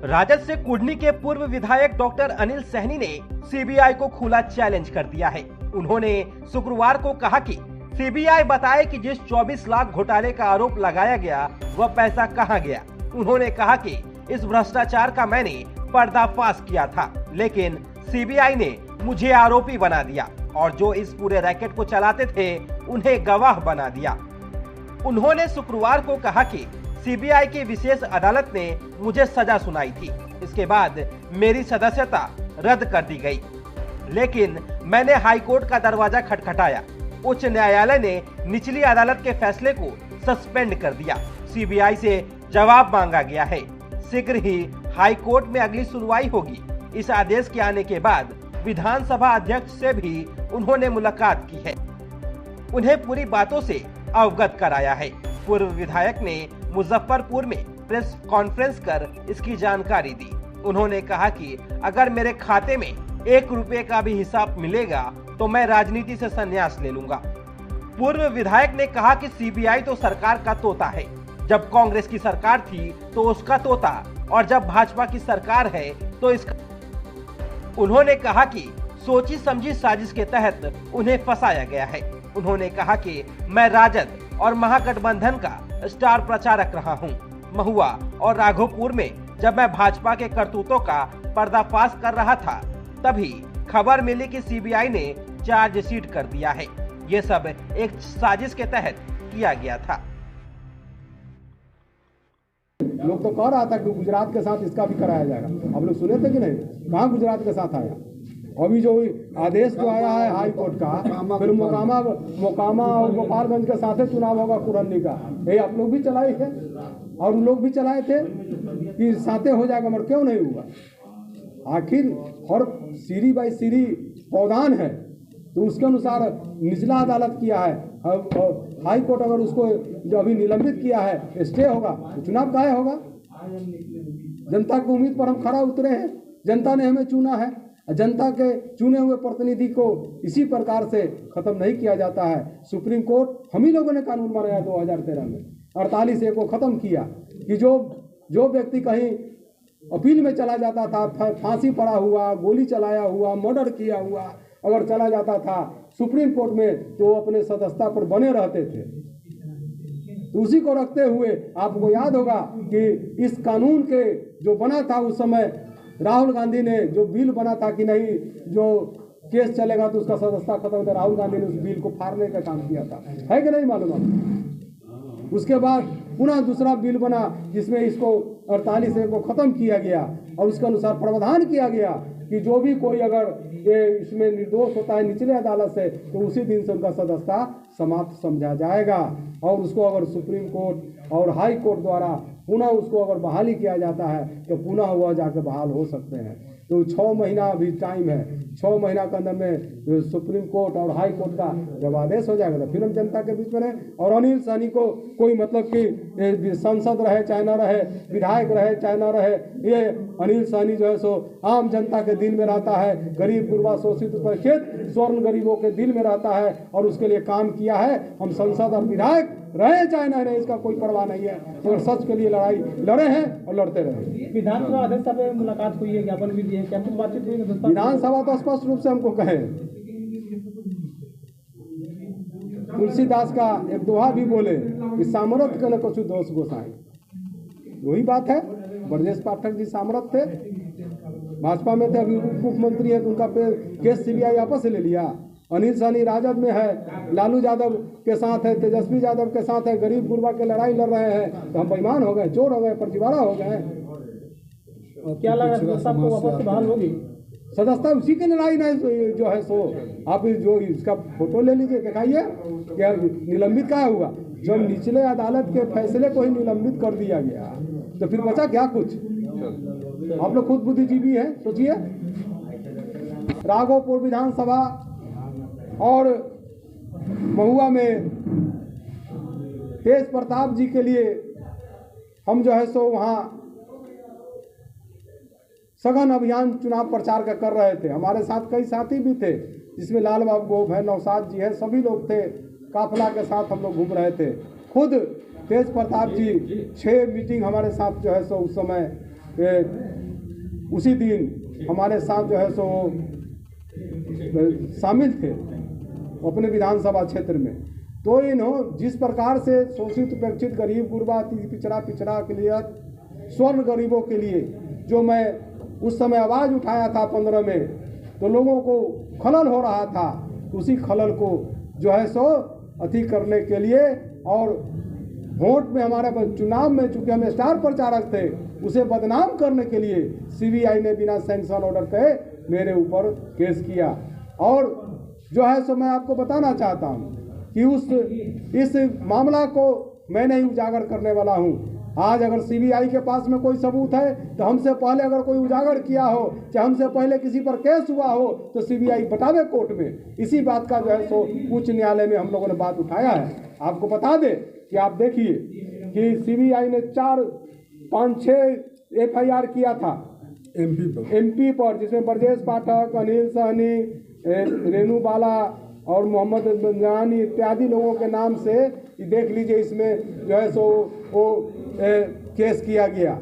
राजद से कुढ़नी के पूर्व विधायक डॉक्टर अनिल सहनी ने सीबीआई को खुला चैलेंज कर दिया है। उन्होंने शुक्रवार को कहा कि सीबीआई बताए कि जिस 24 लाख घोटाले का आरोप लगाया गया वह पैसा कहां गया। उन्होंने कहा कि इस भ्रष्टाचार का मैंने पर्दाफाश किया था, लेकिन सीबीआई ने मुझे आरोपी बना दिया और जो इस पूरे रैकेट को चलाते थे उन्हें गवाह बना दिया। उन्होंने शुक्रवार को कहा कि सीबीआई की विशेष अदालत ने मुझे सजा सुनाई थी, इसके बाद मेरी सदस्यता रद्द कर दी गई, लेकिन मैंने हाईकोर्ट का दरवाजा खटखटाया। उच्च न्यायालय ने निचली अदालत के फैसले को सस्पेंड कर दिया। सीबीआई से जवाब मांगा गया है। शीघ्र ही हाईकोर्ट में अगली सुनवाई होगी। इस आदेश के आने के बाद विधानसभा अध्यक्ष से भी उन्होंने मुलाकात की है, उन्हें पूरी बातों से अवगत कराया है। पूर्व विधायक ने मुजफ्फरपुर में प्रेस कॉन्फ्रेंस कर इसकी जानकारी दी। उन्होंने कहा कि अगर मेरे खाते में 1 रुपए का भी हिसाब मिलेगा तो मैं राजनीति से संन्यास ले लूंगा। पूर्व विधायक ने कहा कि सीबीआई तो सरकार का तोता है, जब कांग्रेस की सरकार थी तो उसका तोता और जब भाजपा की सरकार है तो इसका। उन्होंने कहा कि सोची समझी साजिश के तहत उन्हें फंसाया गया है। उन्होंने कहा कि मैं राजद और महागठबंधन का स्टार प्रचारक रहा हूं। महुआ और राघोपुर में जब मैं भाजपा के करतूतों का पर्दाफाश कर रहा था तभी खबर मिली कि सीबीआई ने चार्जशीट कर दिया है। ये सब एक साजिश के तहत किया गया था। लोग तो कह रहा था कि गुजरात के साथ इसका भी कराया जाएगा। आप लोग सुने थे कि नहीं? कहाँ गुजरात के साथ आया? अभी जो आदेश जो आया है हाई कोर्ट का, फिर मोकामा और गोपालगंज के साथ चुनाव होगा कुरन्नी का, ये आप लोग भी चलाए थे और उन लोग भी चलाए थे कि साथे हो जाएगा, मगर क्यों नहीं हुआ? आखिर हर सीरी बाई सीरी पौधान है तो उसके अनुसार निचला अदालत किया है। हाई कोर्ट अगर उसको जो अभी निलंबित किया है स्टे होगा तो चुनाव काहे होगा? जनता की उम्मीद पर हम खरा उतरे हैं, जनता ने हमें चुना है। जनता के चुने हुए प्रतिनिधि को इसी प्रकार से खत्म नहीं किया जाता है। सुप्रीम कोर्ट हम ही लोगों ने कानून बनाया 2013 में 48A को खत्म किया कि जो व्यक्ति कहीं अपील में चला जाता था, फांसी पड़ा हुआ, गोली चलाया हुआ, मर्डर किया हुआ अगर चला जाता था सुप्रीम कोर्ट में तो अपने सदस्यता पर बने रहते थे। तो उसी को रखते हुए आपको याद होगा कि इस कानून के जो बना था उस समय राहुल गांधी ने जो बिल बना था कि नहीं जो केस चलेगा तो उसका सदस्यता खत्म होता, राहुल गांधी ने उस बिल को फाड़ने का काम किया था, है कि नहीं मालूम आपको? उसके बाद पुनः दूसरा बिल बना जिसमें इसको 48A को खत्म किया गया और उसके अनुसार प्रावधान किया गया कि जो भी कोई अगर ये इसमें निर्दोष होता है निचले अदालत से तो उसी दिन से उनका सदस्यता समाप्त समझा जाएगा और उसको अगर सुप्रीम कोर्ट और हाई कोर्ट द्वारा पुनः उसको अगर बहाली किया जाता है तो पुनः वह जाकर बहाल हो सकते हैं। तो 6 महीना अभी टाइम है, 6 महीना के अंदर में सुप्रीम कोर्ट और हाई कोर्ट का जब आदेश हो जाएगा तो फिर हम जनता के बीच में रहे। और अनिल सहनी को कोई मतलब कि सांसद रहे चाहे न रहे, विधायक रहे चाहे न रहे, ये अनिल सहनी जो है सो आम जनता के दिल में रहता है, गरीब गुरबा शोषित उपेक्षित स्वर्ण गरीबों के दिल में रहता है और उसके लिए काम किया है। हम सांसद और विधायक रहे चाहे न रहे इसका कोई परवाह नहीं है, मगर सच के लिए लड़ाई लड़े हैं और लड़ते रहे। विधानसभा अध्यक्ष से मुलाकात हुई है, ज्ञापन भी दिए, क्या कुछ बातचीत हुई? विधानसभा तो स्पष्ट रूप से हमको कहे, तुलसीदास का एक दोहा भी बोले कि सामर्थ के न कुछ दोष गोसाई। वही बात है। ब्रजेश पाठक जी सामर्थ थे, भाजपा में थे, अभी उप मुख्यमंत्री है तो उनका केस सीबीआई वापस ले लिया। अनिल सहनी राजद में है, लालू यादव के साथ है, तेजस्वी यादव के साथ है, गरीब गुरबा के लड़ाई लड़ रहे हैं तो हम बेईमान हो गए, चोर हो गए, फर्जीवाड़ा हो गए। क्या लगा सदस्यता को वापस बहाल होगी? सदस्यता उसी की लड़ाई नहीं जो है सो आप जो इसका फोटो ले लीजिए, दिखाइए क्या निलंबित क्या हुआ। जब निचले अदालत के फैसले को ही निलंबित कर दिया गया तो फिर बचा क्या कुछ? आप लोग खुद बुद्धिजीवी हैं, सोचिए। राघोपुर विधानसभा और महुआ में तेज प्रताप जी के लिए हम जो है सो वहाँ सघन अभियान चुनाव प्रचार का कर रहे थे। हमारे साथ कई साथी भी थे जिसमें लाल बाबू गोप है, नौसाद जी है, सभी लोग थे। काफिला के साथ हम लोग घूम रहे थे। खुद तेज प्रताप जी 6 मीटिंग हमारे साथ जो है सो उस समय उसी दिन हमारे साथ जो है सो शामिल थे अपने विधानसभा क्षेत्र में। तो जिस प्रकार से शोषित उपेक्षित गरीब गुरबा पिछड़ा के लिए स्वर्ण गरीबों के लिए जो मैं उस समय आवाज़ उठाया था 15 में, तो लोगों को खलल हो रहा था, उसी खलल को जो है सो अति करने के लिए और वोट में हमारे चुनाव में चूंकि हम स्टार प्रचारक थे, उसे बदनाम करने के लिए सीबीआई ने बिना सैंक्शन ऑर्डर के मेरे ऊपर केस किया। और जो है सो मैं आपको बताना चाहता हूँ कि इस मामला को मैं नहीं उजागर करने वाला हूँ। आज अगर सीबीआई के पास में कोई सबूत है तो हमसे पहले अगर कोई उजागर किया हो, चाहे हमसे पहले किसी पर केस हुआ हो, तो सीबीआई बतावे कोर्ट में। इसी बात का जो है सो उच्च न्यायालय में हम लोगों ने बात उठाया है। आपको बता दें कि आप देखिए कि सीबीआई ने 4, 5, 6 FIR किया था एमपी पर, जिसमें ब्रजेश पाठक, अनिल सहनी, रेणु बाला और मोहम्मद बंजानी इत्यादि लोगों के नाम से देख लीजिए इसमें जो है सो वो केस किया गया।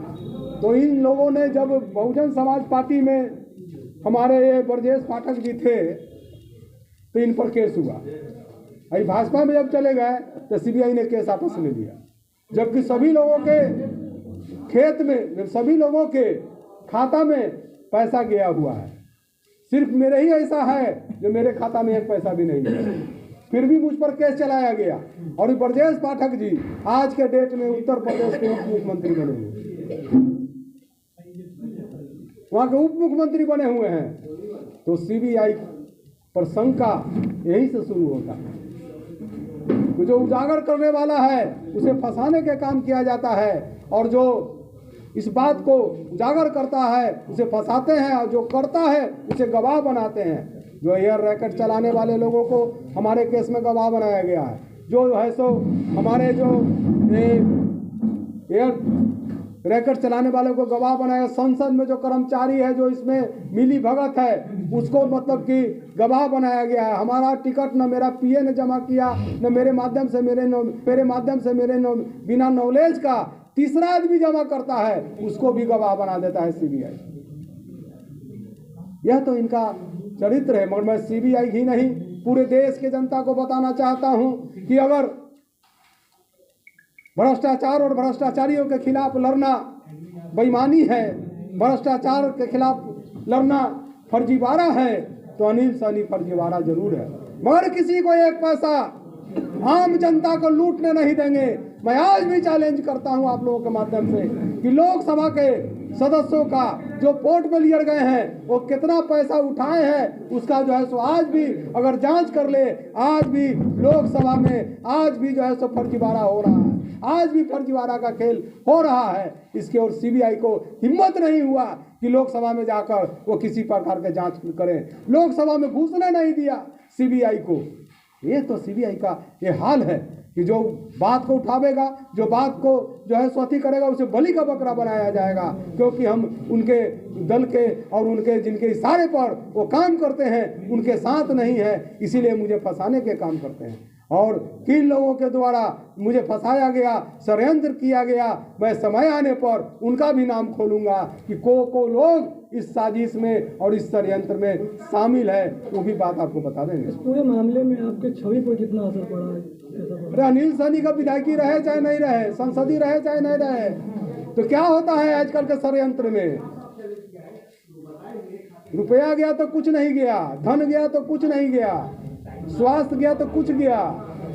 तो इन लोगों ने जब बहुजन समाज पार्टी में हमारे ये ब्रजेश पाठक जी थे तो इन पर केस हुआ। अभी भाजपा में जब चले गए तो सीबीआई ने केस वापस ले लिया, जबकि सभी लोगों के खेत में, सभी लोगों के खाता में पैसा गया हुआ है। सिर्फ मेरे ही ऐसा है जो मेरे खाता में एक पैसा भी नहीं है, फिर भी मुझ पर केस चलाया गया। और ब्रजेश पाठक जी आज के डेट में उत्तर प्रदेश के उप मुख्यमंत्री बने हुए, वहां के उप मुख्यमंत्री बने हुए हैं। तो सीबीआई पर शंका यही से शुरू होता है। तो जो उजागर करने वाला है उसे फंसाने के काम किया जाता है, और जो इस बात को उजागर करता है उसे फंसाते हैं, और जो करता है उसे गवाह बनाते हैं। जो एयर रैकेट चलाने वाले लोगों को हमारे केस में गवाह बनाया गया है। जो है सो हमारे जो एयर रैकेट चलाने वाले को गवाह बनाया, संसद में जो कर्मचारी है जो इसमें मिली भगत है उसको मतलब कि गवाह बनाया गया है। हमारा टिकट न मेरा पीए ने जमा किया, न मेरे माध्यम से मेरे बिना नॉलेज का तीसरा आदमी जमा करता है, उसको भी गवाह बना देता है सीबीआई। यह तो इनका चरित्र है। मगर मैं सीबीआई ही नहीं, पूरे देश के जनता को बताना चाहता हूं कि अगर भ्रष्टाचार और भ्रष्टाचारियों के खिलाफ लड़ना बेईमानी है, भ्रष्टाचार के खिलाफ लड़ना फर्जीवाड़ा है, तो अनिल सहनी फर्जीवाड़ा जरूर है, मगर किसी को एक पैसा आम जनता को लूटने नहीं देंगे। मैं आज भी चैलेंज करता हूं आप लोगों के माध्यम से कि लोकसभा के सदस्यों का जो पोर्ट में लिए गए हैं वो कितना पैसा उठाए हैं, उसका जो है सो आज भी अगर जांच कर ले, आज भी लोकसभा में आज भी जो है सो फर्जीवाड़ा हो रहा है, आज भी फर्जीवाड़ा का खेल हो रहा है। इसके और सीबीआई को हिम्मत नहीं हुआ कि लोकसभा में जाकर वो किसी प्रकार के जांच करें, लोकसभा में घुसने नहीं दिया सीबीआई को। ये तो सीबीआई का ये हाल है कि जो बात को उठावेगा, जो बात को जो है स्वती करेगा, उसे बलि का बकरा बनाया जाएगा, क्योंकि हम उनके दल के और उनके जिनके इशारे पर वो काम करते हैं उनके साथ नहीं है, इसीलिए मुझे फंसाने के काम करते हैं। और किन लोगों के द्वारा मुझे फंसाया गया, षड्यंत्र किया गया, मैं समय आने पर उनका भी नाम खोलूंगा कि को लोग इस साजिश में और इस षड्यंत्र में शामिल है, वो भी बात आपको बता देंगे। इस पूरे मामले में आपके छवि पर कितना असर पड़ा है? अरे अनिल सहनी का विधायकी रहे चाहे नहीं रहे, संसदीय रहे चाहे नहीं रहे, तो क्या होता है आजकल के षड्यंत्र में? रुपया गया तो कुछ नहीं गया, धन गया तो कुछ नहीं गया, स्वास्थ्य गया तो कुछ गया,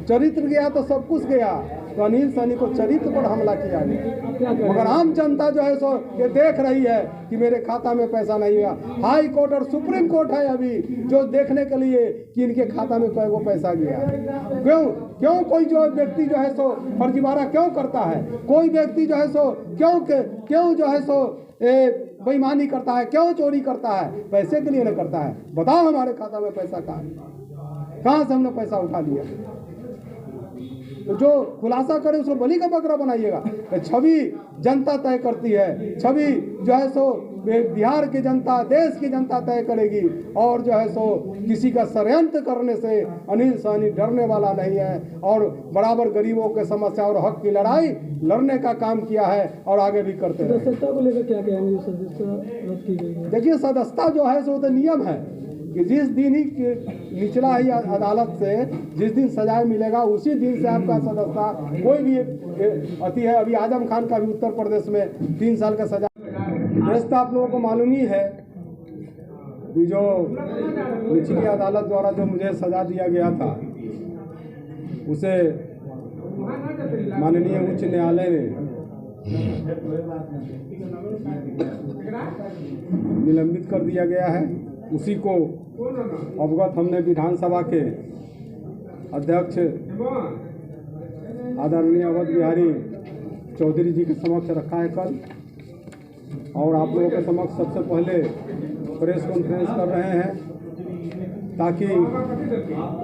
चरित्र गया तो सब कुछ गया। तो अनिल सहनी को चरित्र पर हमला किया गया, मगर आम जनता जो है सो ये देख रही है कि मेरे खाता में पैसा नहीं गया। हाई कोर्ट और सुप्रीम कोर्ट है अभी जो देखने के लिए कि इनके खाता में वो पैसा गया। क्यों कोई जो व्यक्ति जो है सो फर्जीवाड़ा क्यों करता है, कोई व्यक्ति जो है सो क्यों जो है सो बेईमानी करता है, क्यों चोरी करता है? पैसे के लिए न करता है। बताओ हमारे खाता में पैसा कहाँ से हमने पैसा उठा लिया? तो जो खुलासा करे उसको बलि का बकरा बनाइएगा। छवि जनता तय करती है, छवि जो है सो बिहार की जनता, देश की जनता तय करेगी। और जो है सो किसी का षड्यंत्र करने से अनिल सहनी डरने वाला नहीं है और बराबर गरीबों के समस्या और हक की लड़ाई लड़ने का काम किया है और आगे भी करते हैं। सदस्यता को लेकर क्या कहेंगे? सदस्यता रद्द की गई है। देखिए, सदस्यता जो है सो तो नियम है कि जिस दिन ही निचला ही अदालत से जिस दिन सजाए मिलेगा उसी दिन से आपका सदस्यता कोई भी अति है। अभी आजम खान का भी उत्तर प्रदेश में 3 साल का सजा। तो आप लोगों को मालूम ही है कि जो निचली अदालत द्वारा जो मुझे सजा दिया गया था उसे माननीय उच्च न्यायालय ने निलंबित कर दिया गया है। उसी को अवगत हमने विधानसभा के अध्यक्ष आदरणीय अवध बिहारी चौधरी जी के समक्ष रखा है कल, और आप लोगों के समक्ष सबसे पहले प्रेस कॉन्फ्रेंस कर रहे हैं ताकि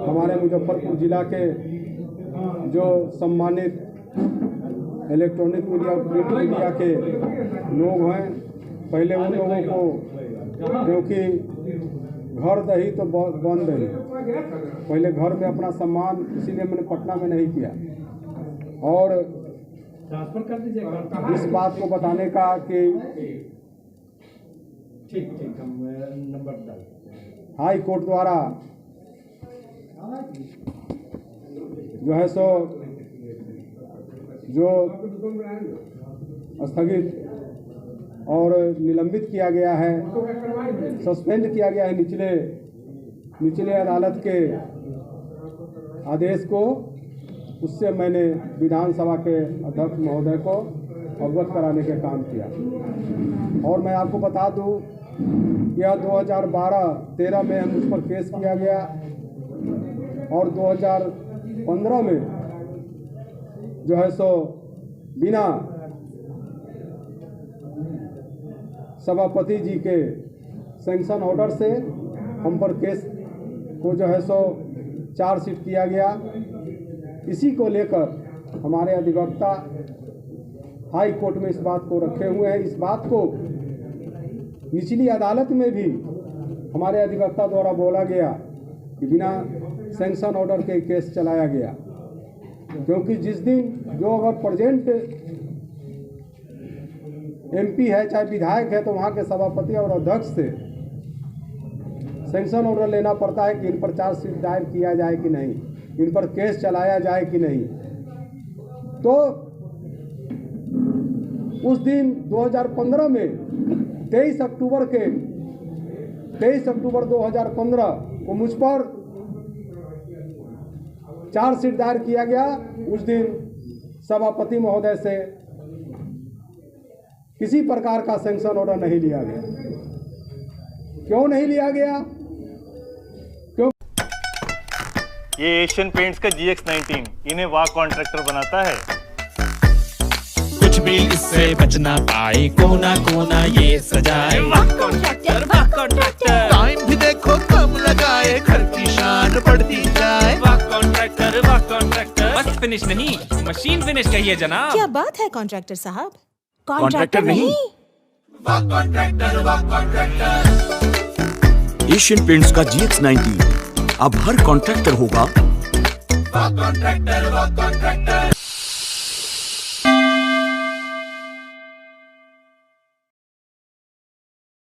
हमारे मुजफ्फरपुर जिला के जो सम्मानित इलेक्ट्रॉनिक मीडिया और प्रिंट मीडिया के लोग हैं, पहले उन लोगों को, क्योंकि घर दही तो बन दही, पहले घर में अपना सम्मान, इसीलिए मैंने पटना में नहीं किया। और इस बात को बताने का कि हाई कोर्ट द्वारा जो है सो जो स्थगित और निलंबित किया गया है, सस्पेंड किया गया है निचले अदालत के आदेश को, उससे मैंने विधानसभा के अध्यक्ष महोदय को अवगत कराने का काम किया। और मैं आपको बता दूं कि यह 2012-13 में मुझ पर केस किया गया और 2015 में जो है सो बिना सभापति जी के सैंक्शन ऑर्डर से हम पर केस को जो है सो चार्जशीट किया गया। इसी को लेकर हमारे अधिवक्ता हाई कोर्ट में इस बात को रखे हुए हैं। इस बात को निचली अदालत में भी हमारे अधिवक्ता द्वारा बोला गया कि बिना सैंक्शन ऑर्डर के केस चलाया गया, क्योंकि जिस दिन जो अगर प्रेजेंट एमपी है चाहे विधायक है तो वहाँ के सभापति और अध्यक्ष से सैंक्शन ऑर्डर लेना पड़ता है कि इन पर चार्जशीट दायर किया जाए कि नहीं, इन पर केस चलाया जाए कि नहीं। तो उस दिन 2015 में 23 अक्टूबर 2015 को मुझ पर चार्जशीट दायर किया गया। उस दिन सभापति महोदय से किसी प्रकार का सैंक्शन ऑर्डर नहीं लिया गया। क्यों नहीं लिया गया? ये एशियन पेंट्स का GX19 इन्हें वाह कॉन्ट्रैक्टर बनाता है। कुछ भी इससे बच ना पाए, कोना कोना ये सजाए। वाह कॉन्ट्रैक्टर, वाह कॉन्ट्रैक्टर। टाइम भी देखो कम लगाए, घर की शान बढ़ती जाए। वाह कॉन्ट्रैक्टर, वाह कॉन्ट्रैक्टर। बस फिनिश नहीं, मशीन फिनिश कहिए जनाब। क्या बात है कॉन्ट्रैक्टर साहब? कॉन्ट्रैक्टर नहीं, वाह कॉन्ट्रैक्टर, वाह कॉन्ट्रैक्टर। एशियन पेंट्स का GX19 अब हर कॉन्ट्रैक्टर होगा वाह कॉन्ट्रैक्टर, वाह कॉन्ट्रैक्टर।